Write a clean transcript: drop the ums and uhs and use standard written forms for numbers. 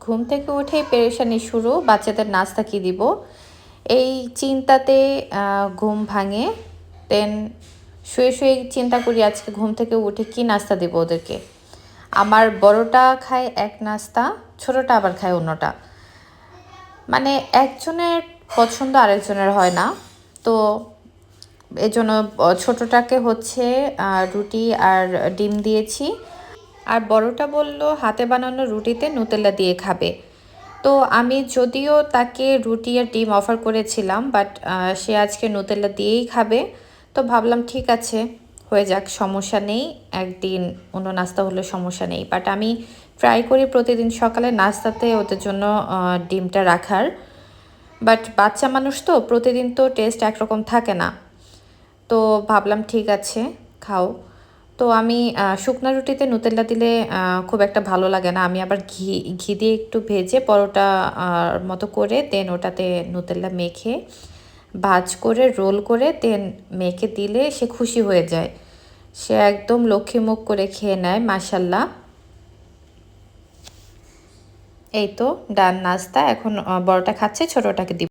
ঘুম থেকে উঠেই পেরেশানি শুরু, বাচ্চাদের নাস্তা কী দিব এই চিন্তাতে ঘুম ভাঙে। দেন শুয়ে শুয়ে চিন্তা করি আজকে ঘুম থেকে উঠে কি নাস্তা দেব ওদেরকে। আমার বড়টা খায় এক নাস্তা, ছোটটা আবার খায় অন্যটা। মানে একজনের পছন্দ আরেকজনের হয় না, তো এজন্য ছোটটাকে হচ্ছে রুটি আর ডিম দিয়েছি। আর বড়টা বলল হাতে বানানো রুটিতে নুতেলা দিয়ে খাবে। তো আমি যদিও তাকে রুটি আর ডিম অফার করেছিলাম, বাট সে আজকে নুতেলা দিয়েই খাবে। তো ভাবলাম ঠিক আছে, হয়ে যাক, সমস্যা নেই, একদিন অন্য নাস্তা হলে সমস্যা নেই। বাট আমি ট্রাই করি প্রতিদিন সকালে নাস্তাতে ওদের জন্য ডিমটা রাখার। বাট বাচ্চা মানুষ তো প্রতিদিন তো টেস্ট একরকম থাকে না, তো ভাবলাম ঠিক আছে, খাও। তো আমি শুকনা রুটিতে নুতেলা দিলে খুব একটা ভালো লাগে না। আমি আবার ঘি ঘি দিয়ে একটু ভেজে পরোটা মতো করে দেন ওটাতে নুতেলা মেখে ভাজ করে রোল করে দেন মেখে দিলে সে খুশি হয়ে যায়। সে একদম লক্ষ্মী মুখ করে খেয়ে নেয়, মাশাল্লাহ। এই তো ডান নাস্তা। এখন বড়টা খাচ্ছে, ছোটটাকে দিব।